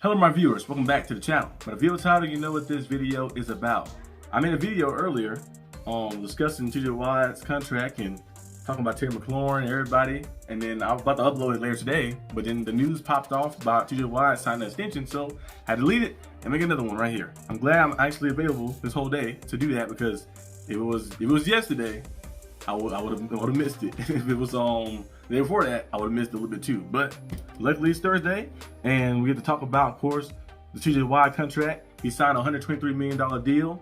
Hello my viewers, welcome back to the channel. By the video title, you know what this video is about. I made a video earlier discussing tjwatt's contract and talking about Terry McLaurin and everybody, and then I was about to upload it later today, but then the news popped off about tjwatt signing an extension, so I had to delete it and make another one right here. I'm glad I'm actually available this whole day to do that, because if it was yesterday, I would have missed it. If it was the day before that, I would have missed it a little bit too. But luckily it's Thursday, and we get to talk about, of course, the tjwatt contract. He signed a $123 million deal,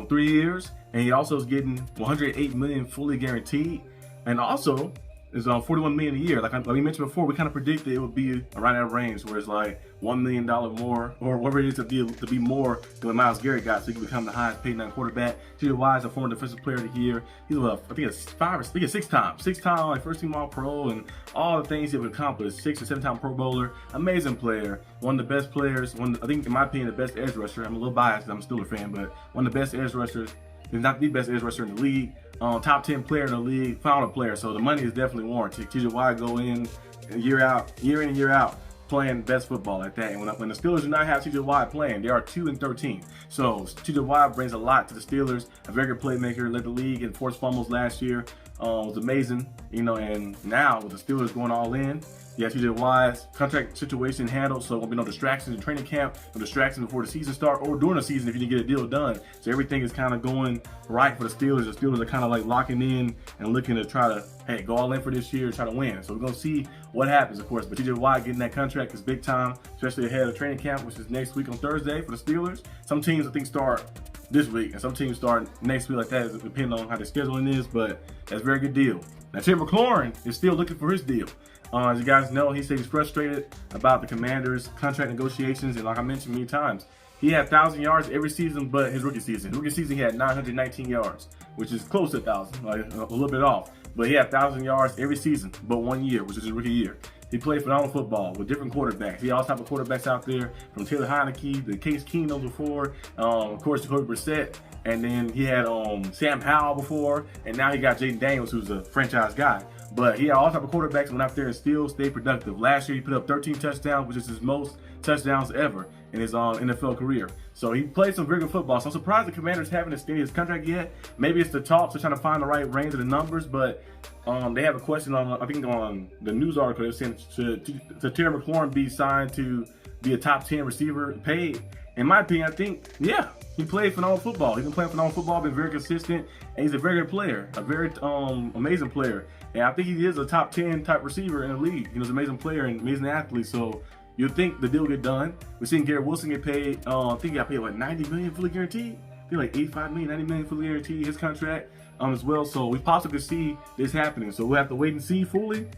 3 years, and he also is getting $108 million fully guaranteed, and also is $41 million a year. Like we mentioned before, we kind of predicted it would be around that range, where it's like $1 million more, or whatever it is to be more than what Myles Garrett got, so he can become the highest paid non-quarterback. tjwatt is a former defensive player of the year. He's I think it's six-time like first team All-Pro, and all the things he would accomplish. 6 or 7-time Pro Bowler, amazing player, one of the best players. I think in my opinion the best edge rusher. I'm a little biased, I'm a Steelers fan, but one of the best edge rushers. He's not the best edge rusher in the league. Top 10 player in the league, final player. So the money is definitely warranted. tjwatt go in year in and year out, playing best football like that. And when the Steelers do not have tjwatt playing, they are 2-13. So tjwatt brings a lot to the Steelers. A very good playmaker, led the league in forced fumbles last year. Was amazing, you know. And now with the Steelers going all in, yeah, tjwatt's contract situation handled, so there won't be no distractions in training camp, no distractions before the season start or during the season if you didn't get a deal done. So everything is kind of going right for the Steelers. The Steelers are kind of like locking in and looking to try to, hey, go all in for this year and try to win. So we're going to see what happens, of course. But tjwatt getting that contract is big time, especially ahead of training camp, which is next week on Thursday for the Steelers. Some teams, I think, start this week, and some teams start next week like that, depending on how the scheduling is, but that's a very good deal. Now, Terry McLaurin is still looking for his deal. As you guys know, he said he's frustrated about the Commanders' contract negotiations, and like I mentioned many times, he had 1,000 yards every season but his rookie season. His rookie season, he had 919 yards, which is close to 1,000, like a little bit off. But he had 1,000 yards every season but 1 year, which is his rookie year. He played phenomenal football with different quarterbacks. He had all type of quarterbacks out there, from Taylor Heineke, the Case Keenum before, of course, Jacoby Brissett, and then he had Sam Howell before, and now he got Jaden Daniels, who's a franchise guy. But he had all type of quarterbacks, went out there and still stayed productive. Last year, he put up 13 touchdowns, which is his most touchdowns ever in his NFL career. So he played some very good football. So I'm surprised the Commanders haven't extended his contract yet. Maybe it's the talks, they're trying to find the right range of the numbers, but they have a question on, I think on the news article, they're saying to Terry McLaurin be signed to be a top 10 receiver paid. In my opinion, I think, yeah, he played phenomenal football. He's been playing phenomenal football, been very consistent, and he's a very good player, a very amazing player. And I think he is a top 10 type receiver in the league. He's an amazing player and amazing athlete. So you'd think the deal get done. We're seeing Garrett Wilson get paid. I think he got paid like $90 million fully guaranteed. I think like $85 million, $90 million fully guaranteed his contract as well. So we possibly could see this happening. So we'll have to wait and see fully.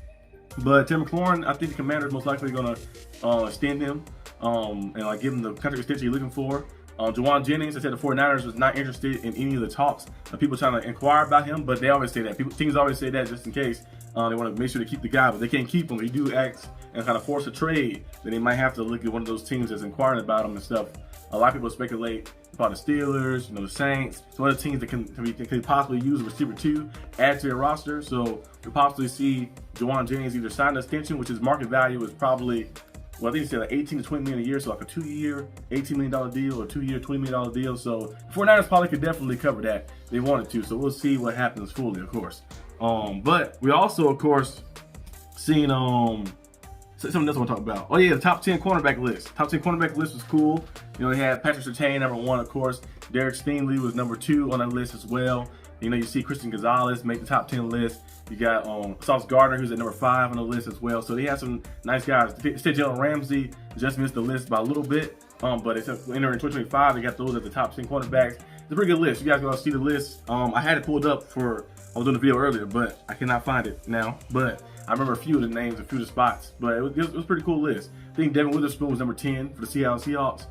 But Terry McLaurin, I think the Commanders most likely going to extend him and like give him the contract extension he's looking for. Juwan Jennings, I said the 49ers was not interested in any of the talks. People trying to inquire about him, but they always say that. Teams always say that just in case they want to make sure to keep the guy, but they can't keep him. If you do act and kind of force a trade, then they might have to look at one of those teams that's inquiring about him and stuff. A lot of people speculate about the Steelers, the Saints, some other teams that can possibly use a receiver too, add to their roster. So we'll possibly see Juwan Jennings either sign an extension, which his market value is probably, well, I think he said like 18 to 20 million a year, so like a 2-year, $18 million deal, or 2-year, $20 million deal. So the 49ers probably could definitely cover that if they wanted to. So we'll see what happens fully, of course. But we also, of course, seen something else I want to talk about. Oh yeah, the top 10 cornerback list. Top 10 cornerback list was cool. You know, they had Patrick Surtain number 1, of course. Derek Stingley was number 2 on that list as well. You know, you see Christian Gonzalez make the top 10 list. You got Sauce Gardner, who's at number 5 on the list as well. So they had some nice guys. Instead, Jalen Ramsey just missed the list by a little bit. But it's entering 2025. They got those at the top 10 cornerbacks. It's a pretty good list. You guys go see the list. I had it pulled up I was doing the video earlier, but I cannot find it now. But I remember a few of the names, a few of the spots. But it was a pretty cool list. I think Devin Witherspoon was number 10 for the Seattle Seahawks.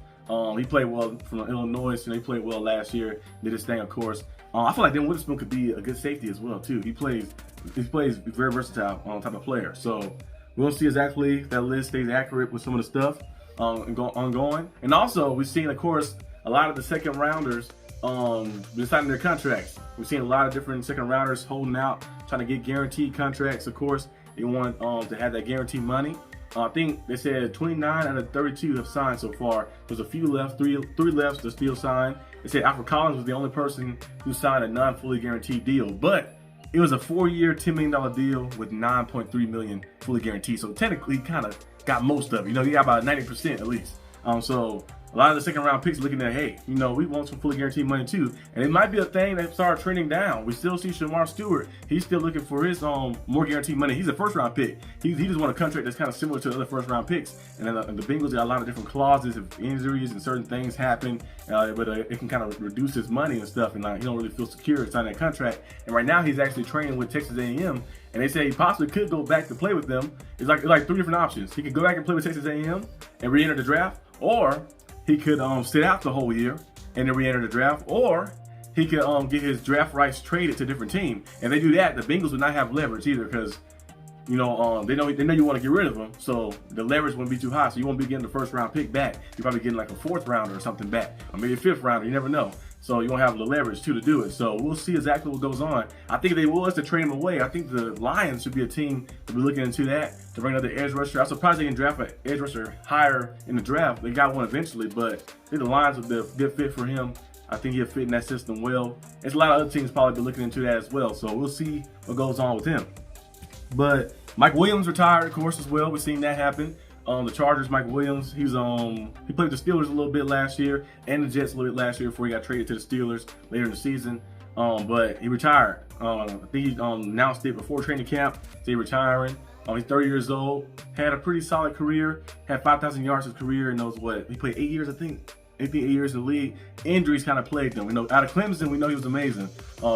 He played well from Illinois, so he played well last year. Did his thing, of course. I feel like Devin Witherspoon could be a good safety as well too. He plays very versatile type of player. So we'll see exactly if that list stays accurate with some of the stuff ongoing. And also we've seen, of course, a lot of the second rounders been signing their contracts. We've seen a lot of different second rounders holding out, trying to get guaranteed contracts. Of course, they want to have that guaranteed money. I think they said 29 out of 32 have signed so far. There's a few left, three left to still sign. They said Alfred Collins was the only person who signed a non-fully guaranteed deal, but it was a 4-year, $10 million deal with $9.3 million fully guaranteed. So technically, he kind of got most of it. You know, he got about 90% at least. So a lot of the second round picks looking at, hey, you know, we want some fully guaranteed money too. And it might be a thing that started trending down. We still see Shamar Stewart. He's still looking for his more guaranteed money. He's a first round pick. He just want a contract that's kind of similar to the other first round picks. And then the Bengals got a lot of different clauses if injuries and certain things happen, but it can kind of reduce his money and stuff. And he don't really feel secure signing that contract. And right now he's actually training with Texas A&M. And they say he possibly could go back to play with them. It's like 3 different options. He could go back and play with Texas A&M and re-enter the draft, or he could sit out the whole year and then re-enter the draft, or he could get his draft rights traded to a different team. And they do that, the Bengals would not have leverage either, because you know they know you want to get rid of him, so the leverage wouldn't be too high. So you won't be getting the first round pick back. You're probably getting like a 4th rounder or something back, or maybe a 5th rounder. You never know. So you won't have the leverage too to do it. So we'll see exactly what goes on. I think if they was to trade him away, I think the Lions should be a team to be looking into that, to bring another edge rusher. I'm surprised they didn't draft an edge rusher higher in the draft. They got one eventually, but I think the Lions would be a good fit for him. I think he'll fit in that system well. There's a lot of other teams probably be looking into that as well. So we'll see what goes on with him. But Mike Williams retired, of course, as well. We've seen that happen. The Chargers, Mike Williams, he played with the Steelers a little bit last year and the Jets a little bit last year before he got traded to the Steelers later in the season. But he retired. I think he announced it before training camp. So he's retiring. He's 30 years old. Had a pretty solid career. Had 5,000 yards in his career, and knows what he played 8 years, I think. 8 years in the league. Injuries kind of plagued him. You know, out of Clemson, we know he was amazing.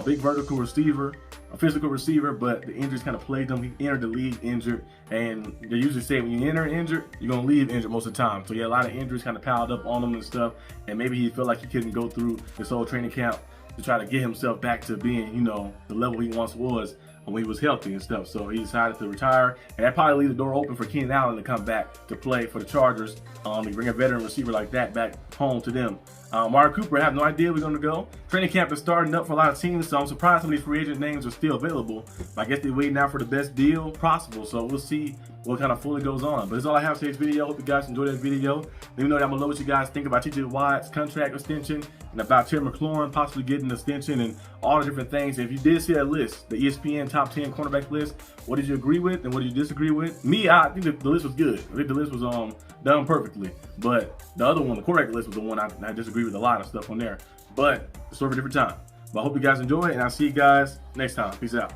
Big vertical receiver, a physical receiver, but the injuries kind of plagued him. He entered the league injured, and they usually say when you enter injured, you're gonna leave injured most of the time. So yeah, a lot of injuries kind of piled up on him and stuff, and maybe he felt like he couldn't go through this whole training camp to try to get himself back to being, you know, the level he once was when he was healthy and stuff. So he decided to retire, and that probably leave the door open for Keenan Allen to come back to play for the Chargers. To bring a veteran receiver like that back home to them. Amari Cooper, I have no idea where we're going to go. Training camp is starting up for a lot of teams, so I'm surprised some of these free agent names are still available. I guess they're waiting out for the best deal possible, so we'll see what kind of fully goes on. But that's all I have for today's video. Hope you guys enjoyed that video. Let me know down below what you guys think about TJ Watt's contract extension and about Terry McLaurin possibly getting an extension and all the different things. If you did see that list, the ESPN top 10 cornerback list, what did you agree with and what did you disagree with? Me, I think the list was good. I think the list was done perfectly. But the other one, the correct list, was the one I disagree with a lot of stuff on there. But it's for a different time. But I hope you guys enjoy it, and I'll see you guys next time. Peace out.